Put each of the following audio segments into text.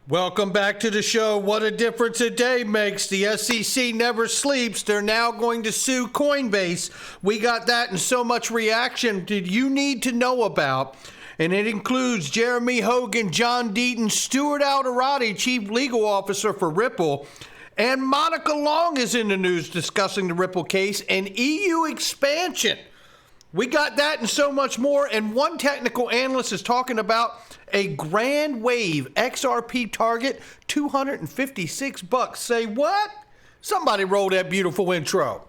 Welcome back to the show. What a difference a day makes. The SEC never sleeps. They're now going to sue Coinbase. We got that and so much reaction that you need to know about. And it includes Jeremy Hogan, John Deaton, Stuart Alderoty, Chief Legal Officer for Ripple. And Monica Long is in the news discussing the Ripple case and EU expansion. We got that and so much more. And one technical analyst is talking about a grand wave XRP target, $256. Say what? Somebody roll that beautiful intro.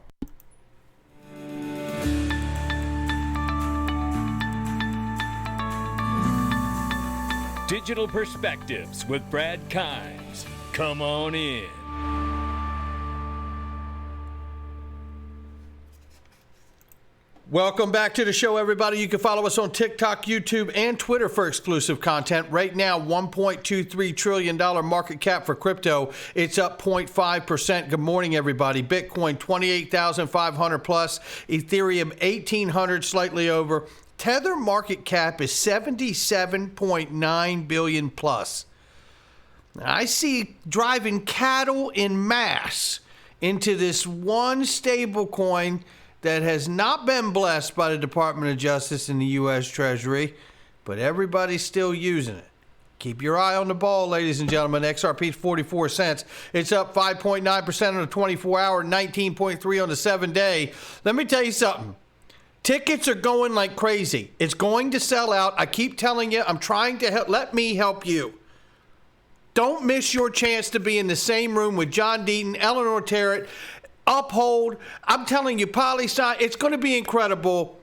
Digital Perspectives with Brad Kimes. Come on in. Welcome back to the show, everybody. You can follow us on TikTok, YouTube, and Twitter for exclusive content. Right now, $1.23 trillion market cap for crypto. It's up 0.5%. Good morning, everybody. Bitcoin, 28,500 plus. Ethereum, 1,800, slightly over. Tether market cap is 77.9 billion plus. I see driving cattle in mass into this one stable coin that has not been blessed by the Department of Justice and the U.S. Treasury, but everybody's still using it. Keep your eye on the ball, ladies and gentlemen. XRP 44 cents. It's up 5.9% on the 24-hour, 19.3 on the 7-day. Let me tell you something. Tickets are going like crazy. It's going to sell out. I keep telling you, I'm trying to help. Let me help you. Don't miss your chance to be in the same room with John Deaton, Eleanor Terrett, Uphold. I'm telling you, poli-sci, it's going to be incredible.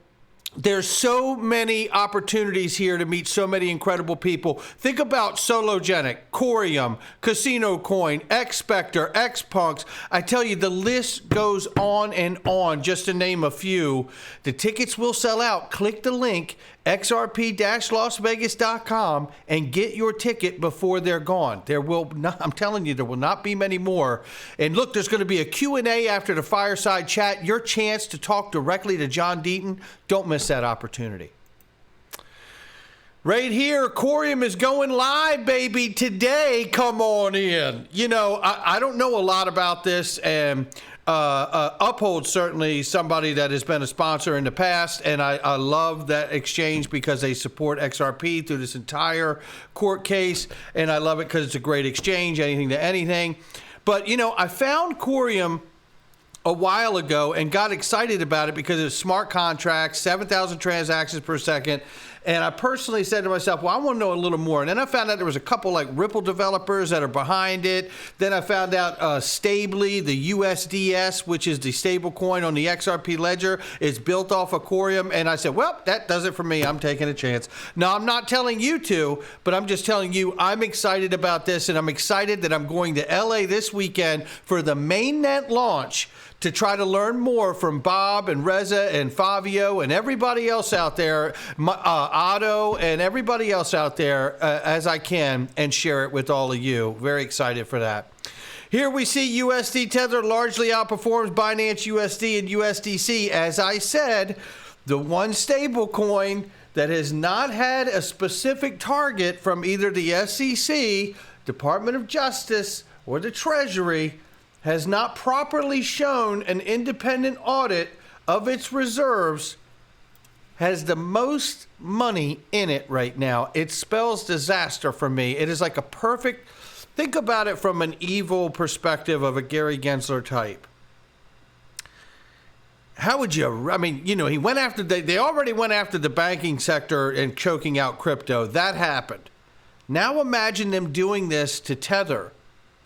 There's so many opportunities here to meet so many incredible people. Think about Sologenic, Corium, Casino Coin, X-Spectre, X-Punks. I tell you, the list goes on and on, just to name a few. The tickets will sell out. Click the link, XRP-LasVegas.com, and get your ticket before they're gone. There will not, I'm telling you, there will not be many more. And look, there's going to be a Q&A after the fireside chat. Your chance to talk directly to John Deaton. Don't miss that opportunity. Right here, Corium is going live, baby, today. Come on in. You know, I don't know a lot about this, and Uphold certainly somebody that has been a sponsor in the past, and I love that exchange because they support XRP through this entire court case, and I love it because it's a great exchange, anything to anything. But, you know, I found Corium a while ago and got excited about it because it's smart contracts, 7,000 transactions per second. And I personally said to myself, well, I want to know a little more. And then I found out there was a couple like Ripple developers that are behind it. Then I found out Stably, the USDS, which is the stable coin on the XRP ledger, is built off of Corium. And I said, well, that does it for me. I'm taking a chance. Now, I'm not telling you to, but I'm just telling you I'm excited about this. And I'm excited that I'm going to LA this weekend for the mainnet launch to try to learn more from Bob and Reza and Fabio and everybody else out there, Otto and everybody else out there as I can, and share it with all of you. Very excited for that. Here we see USD Tether largely outperforms Binance USD and USDC. As I said, the one stable coin that has not had a specific target from either the SEC, Department of Justice, or the Treasury has not properly shown an independent audit of its reserves, has the most money in it right now. It spells disaster for me. It is like a perfect, think about it from an evil perspective of a Gary Gensler type. How would you, I mean, you know, he went after, they already went after the banking sector and choking out crypto. That happened. Now imagine them doing this to Tether.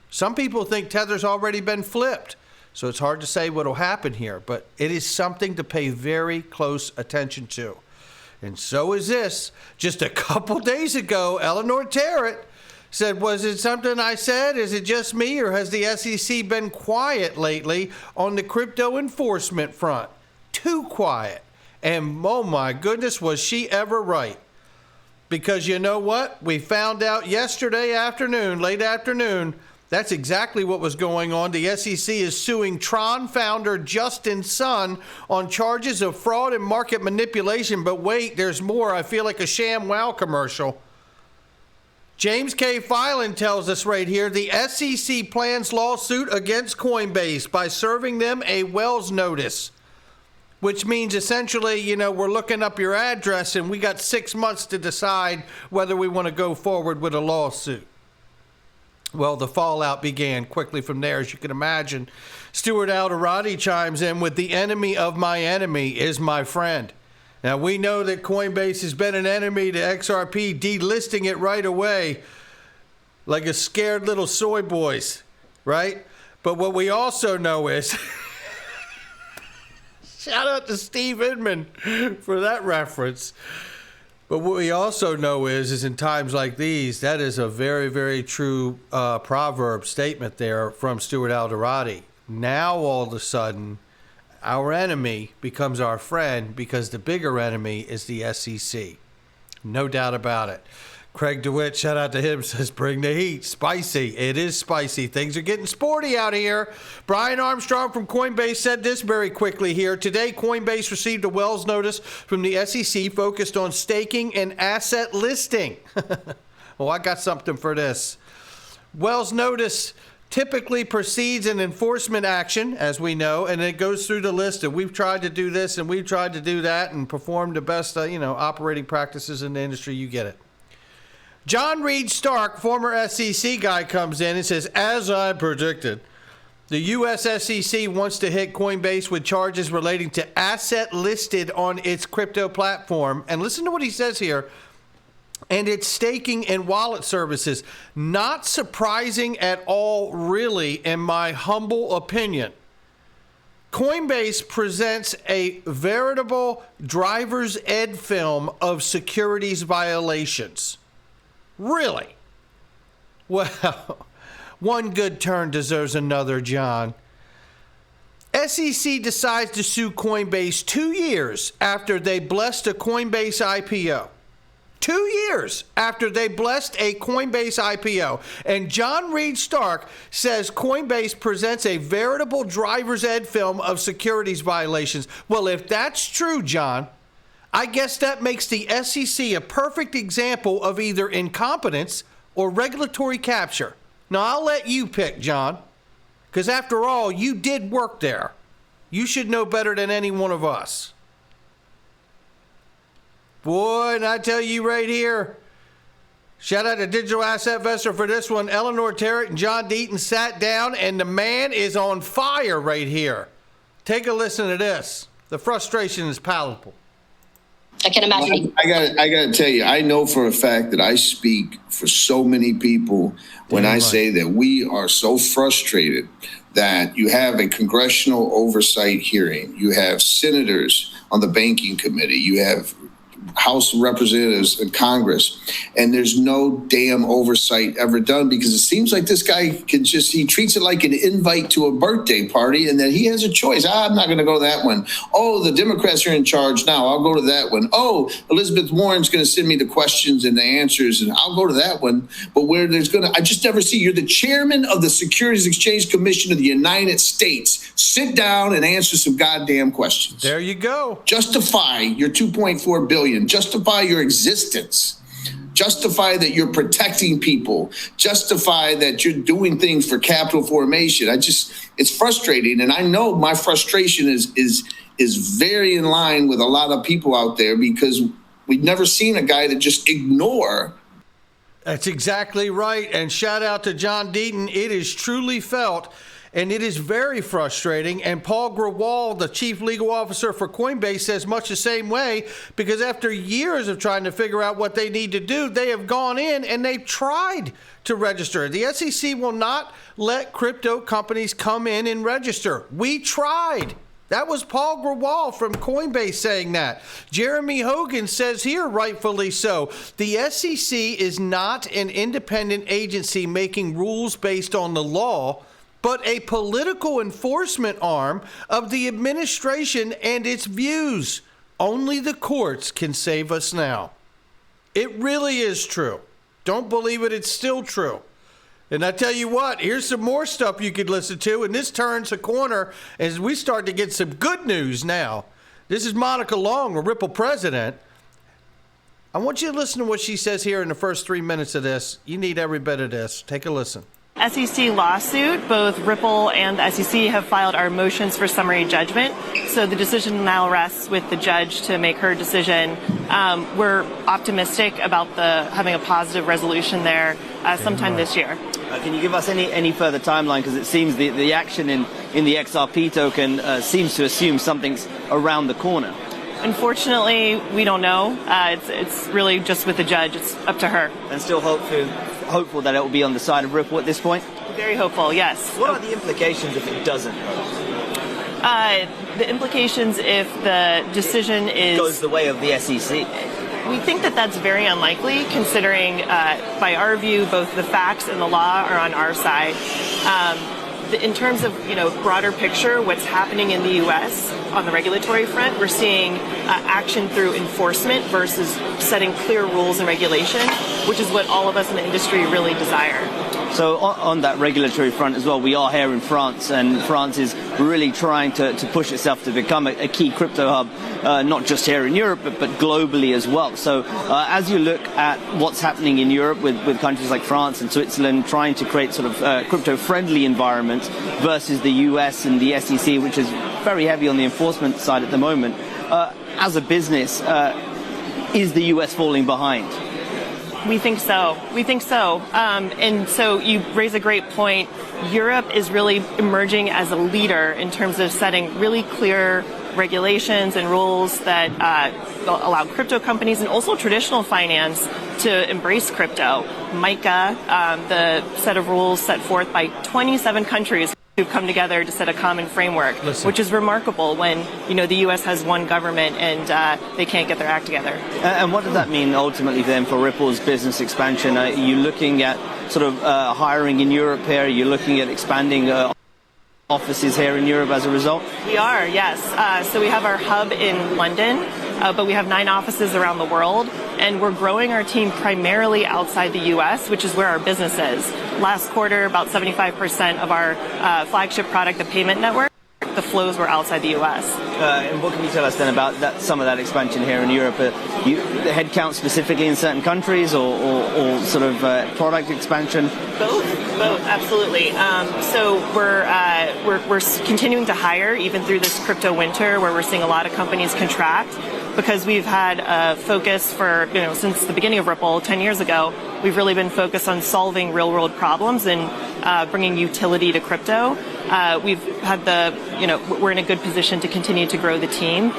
Some people think Tether's already been flipped, so it's hard to say what will happen here, but it is something to pay very close attention to. And so is this. Just a couple days ago, Eleanor Terrett said, was it something I said? Is it just me, or has the SEC been quiet lately on the crypto enforcement front? Too quiet. And oh my goodness, was she ever right? Because you know what? We found out yesterday afternoon, late afternoon, that's exactly what was going on. The SEC is suing Tron founder Justin Sun on charges of fraud and market manipulation. But wait, there's more. I feel like a ShamWow commercial. James K. Filan tells us right here, the SEC plans lawsuit against Coinbase by serving them a Wells notice, which means essentially, we're looking up your address and we got 6 months to decide whether we want to go forward with a lawsuit. Well, the fallout began quickly from there, as you can imagine. Stuart Alderoty chimes in with, the enemy of my enemy is my friend. Now, we know that Coinbase has been an enemy to XRP, delisting it right away like a scared little soy boys, right? But what we also know is, shout out to Steve Inman for that reference. But what we also know is in times like these, that is a very, very true proverb statement there from Stuart Alderoty. Now, all of a sudden, our enemy becomes our friend because the bigger enemy is the SEC. No doubt about it. Craig DeWitt, shout out to him, says, bring the heat. Spicy. It is spicy. Things are getting sporty out here. Brian Armstrong from Coinbase said this very quickly here. Today, Coinbase received a Wells notice from the SEC focused on staking and asset listing. Well, I got something for this. Wells notice typically precedes an enforcement action, as we know, and it goes through the list of we've tried to do this and we've tried to do that and perform the best, operating practices in the industry. You get it. John Reed Stark, former SEC guy, comes in and says, as I predicted, the U.S. SEC wants to hit Coinbase with charges relating to asset listed on its crypto platform. And listen to what he says here. And its staking and wallet services. Not surprising at all, really, in my humble opinion. Coinbase presents a veritable driver's ed film of securities violations. Really? Well, one good turn deserves another, John. SEC decides to sue Coinbase 2 years after they blessed a Coinbase IPO. 2 years after they blessed a Coinbase IPO. And John Reed Stark says Coinbase presents a veritable driver's ed film of securities violations. Well, if that's true, John, I guess that makes the SEC a perfect example of either incompetence or regulatory capture. Now, I'll let you pick, John, because after all, you did work there. You should know better than any one of us. Boy, and I tell you right here, shout out to Digital Asset Investor for this one. Eleanor Terrett and John Deaton sat down, and the man is on fire right here. Take a listen to this. The frustration is palpable. I can imagine. I got to tell you, I know for a fact that I speak for so many people when I say that we are so frustrated that you have a congressional oversight hearing, you have senators on the banking committee, you have House of Representatives and Congress, and there's no damn oversight ever done because it seems like this guy he treats it like an invite to a birthday party and that he has a choice. I'm not going to go to that one. Oh, the Democrats are in charge now. I'll go to that one. Oh, Elizabeth Warren's going to send me the questions and the answers and I'll go to that one. But where I just never see, you're the chairman of the Securities Exchange Commission of the United States. Sit down and answer some goddamn questions. There you go. Justify your $2.4 billion. Justify your existence. Justify that you're protecting people. Justify that you're doing things for capital formation. It's frustrating, and I know my frustration is very in line with a lot of people out there because we've never seen a guy that just ignore. That's exactly right. And shout out to John Deaton. It is truly felt. And it is very frustrating. And Paul Grewal, the chief legal officer for Coinbase, says much the same way because after years of trying to figure out what they need to do, they have gone in and they've tried to register. The SEC will not let crypto companies come in and register. We tried. That was Paul Grewal from Coinbase saying that. Jeremy Hogan says here, rightfully so, the SEC is not an independent agency making rules based on the law, but a political enforcement arm of the administration and its views. Only the courts can save us now. It really is true. Don't believe it, it's still true. And I tell you what, here's some more stuff you could listen to, and this turns a corner as we start to get some good news now. This is Monica Long, a Ripple president. I want you to listen to what she says here in the first 3 minutes of this. You need every bit of this. Take a listen. SEC lawsuit, both Ripple and the SEC have filed our motions for summary judgment. So the decision now rests with the judge to make her decision. We're optimistic about having a positive resolution there sometime this year. Can you give us any further timeline? Because it seems the action in the XRP token seems to assume something's around the corner. Unfortunately, we don't know. It's really just with the judge. It's up to her. And still hopeful that it will be on the side of Ripple at this point? Very hopeful, yes. What are the implications if it doesn't? The implications if the decision goes the way of the SEC. We think that that's very unlikely, considering, by our view, both the facts and the law are on our side. In terms of, broader picture, what's happening in the U.S. on the regulatory front, we're seeing action through enforcement versus setting clear rules and regulation, which is what all of us in the industry really desire. So on that regulatory front as well, we are here in France, and France is really trying to push itself to become a key crypto hub, not just here in Europe, but globally as well. So as you look at what's happening in Europe with countries like France and Switzerland trying to create sort of crypto-friendly environments versus the US and the SEC, which is very heavy on the enforcement side at the moment, as a business, is the US falling behind? We think so. And so you raise a great point. Europe is really emerging as a leader in terms of setting really clear regulations and rules that allow crypto companies and also traditional finance to embrace crypto. MiCA, the set of rules set forth by 27 countries who've come together to set a common framework, which is remarkable when, the U.S. has one government and they can't get their act together. And what does that mean ultimately then for Ripple's business expansion? Are you looking at sort of hiring in Europe here? Are you looking at expanding offices here in Europe as a result? We are, yes. So we have our hub in London, but we have 9 offices around the world, and we're growing our team primarily outside the U.S., which is where our business is. Last quarter, about 75% of our flagship product, the payment network, the flows were outside the U.S. And what can you tell us then about some of that expansion here in Europe? The headcount specifically in certain countries, or sort of product expansion? Both, absolutely. So we're continuing to hire even through this crypto winter, where we're seeing a lot of companies contract, because we've had a focus for, since the beginning of Ripple 10 years ago. We've really been focused on solving real-world problems and bringing utility to crypto. We've had we're in a good position to continue to grow the team.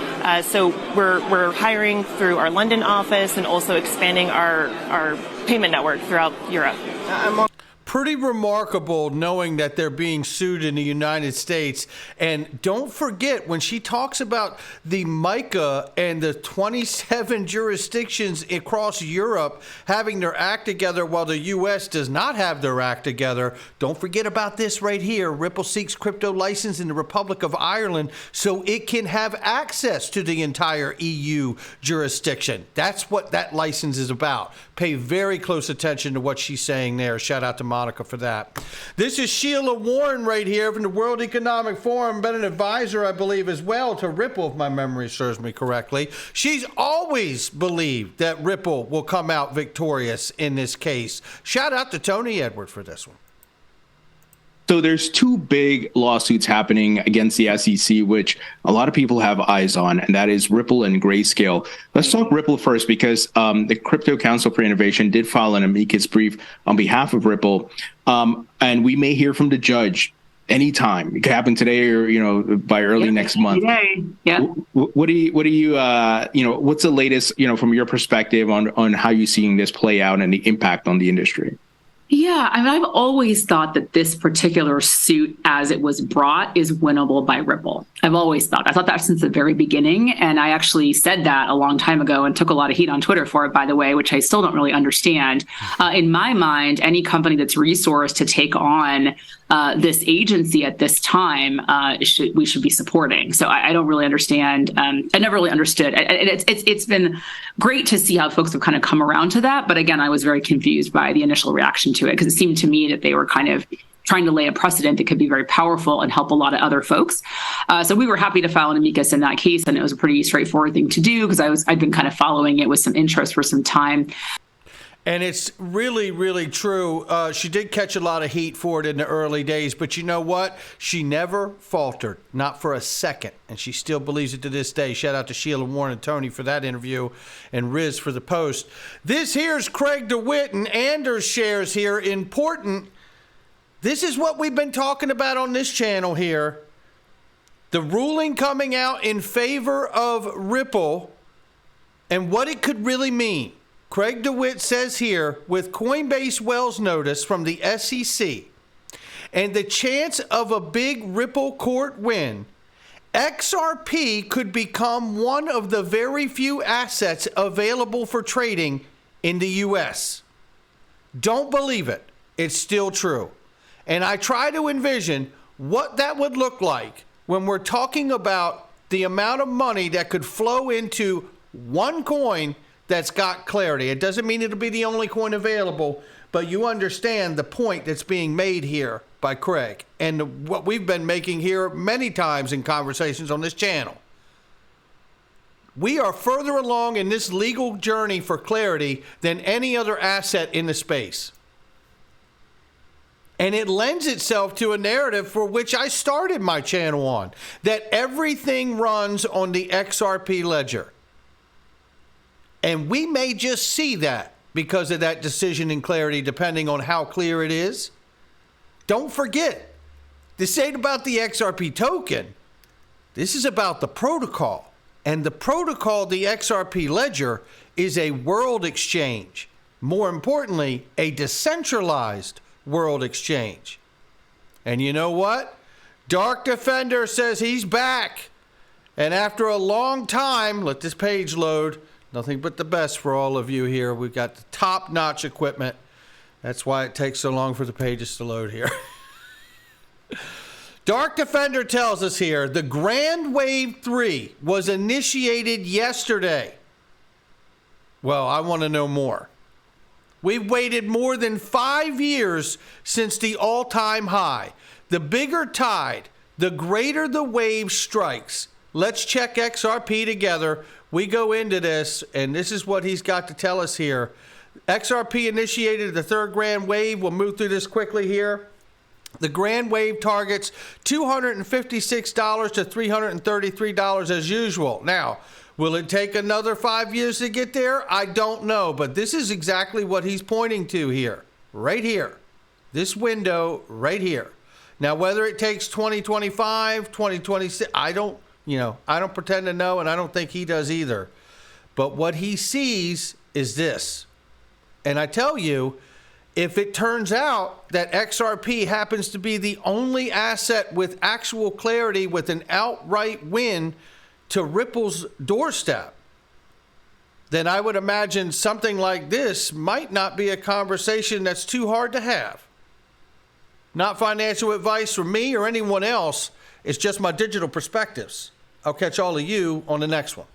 So we're hiring through our London office and also expanding our payment network throughout Europe. Pretty remarkable knowing that they're being sued in the United States. And don't forget, when she talks about the MiCA and the 27 jurisdictions across Europe having their act together while the U.S. does not have their act together, don't forget about this right here. Ripple seeks crypto license in the Republic of Ireland so it can have access to the entire EU jurisdiction. That's what that license is about. Pay very close attention to what she's saying there. Shout out to Monica for that. This is Sheila Warren right here from the World Economic Forum, been an advisor, I believe, as well to Ripple, if my memory serves me correctly. She's always believed that Ripple will come out victorious in this case. Shout out to Tony Edward for this one. So there's 2 big lawsuits happening against the SEC, which a lot of people have eyes on, and that is Ripple and Grayscale. Let's talk Ripple first, because the Crypto Council for Innovation did file an amicus brief on behalf of Ripple, and we may hear from the judge anytime. It could happen today or by early next month. Yeah. What do you what's the latest from your perspective on how you're seeing this play out and the impact on the industry? Yeah, I mean, I've always thought that this particular suit, as it was brought, is winnable by Ripple. I've always thought. I thought that since the very beginning, and I actually said that a long time ago and took a lot of heat on Twitter for it, by the way, which I still don't really understand. In my mind, any company that's resourced to take on this agency at this time, we should be supporting. So I don't really understand. I never really understood. And it's been great to see how folks have kind of come around to that. But again, I was very confused by the initial reaction to it, because it seemed to me that they were kind of trying to lay a precedent that could be very powerful and help a lot of other folks. So we were happy to file an amicus in that case, and it was a pretty straightforward thing to do because I'd been kind of following it with some interest for some time. And it's really, really true. She did catch a lot of heat for it in the early days, but you know what? She never faltered, not for a second, and she still believes it to this day. Shout out to Sheila, Warren, and Tony for that interview, and Riz for the post. This here's Craig DeWitt and Anders shares here. Important. This is what we've been talking about on this channel here. The ruling coming out in favor of Ripple and what it could really mean. Craig DeWitt says here, with Coinbase Wells notice from the SEC and the chance of a big Ripple court win, XRP could become one of the very few assets available for trading in the U.S. Don't believe it. It's still true. And I try to envision what that would look like when we're talking about the amount of money that could flow into one coin that's got clarity. It doesn't mean it'll be the only coin available, but you understand the point that's being made here by Craig and what we've been making here many times in conversations on this channel. We are further along in this legal journey for clarity than any other asset in the space. And it lends itself to a narrative for which I started my channel on, that everything runs on the XRP ledger. And we may just see that because of that decision and clarity, depending on how clear it is. Don't forget, this ain't about the XRP token. This is about the protocol. And the protocol, the XRP ledger, is a world exchange. More importantly, a decentralized world exchange. And you know what? Dark Defender says he's back. And after a long time, let this page load. Nothing but the best for all of you here. We've got the top-notch equipment. That's why it takes so long for the pages to load here. Dark Defender tells us here, the Grand Wave 3 was initiated yesterday. Well, I want to know more. We've waited more than 5 years since the all-time high. The bigger tide, the greater the wave strikes. Let's check XRP together. We go into this, and this is what he's got to tell us here. XRP initiated the third grand wave. We'll move through this quickly here. The grand wave targets $256 to $333 as usual. Now, will it take another 5 years to get there? I don't know, but this is exactly what he's pointing to here, right here. This window right here. Now, whether it takes 2025, 2026, I don't pretend to know, and I don't think he does either. But what he sees is this. And I tell you, if it turns out that XRP happens to be the only asset with actual clarity with an outright win to Ripple's doorstep, then I would imagine something like this might not be a conversation that's too hard to have. Not financial advice from me or anyone else. It's just my digital perspectives. I'll catch all of you on the next one.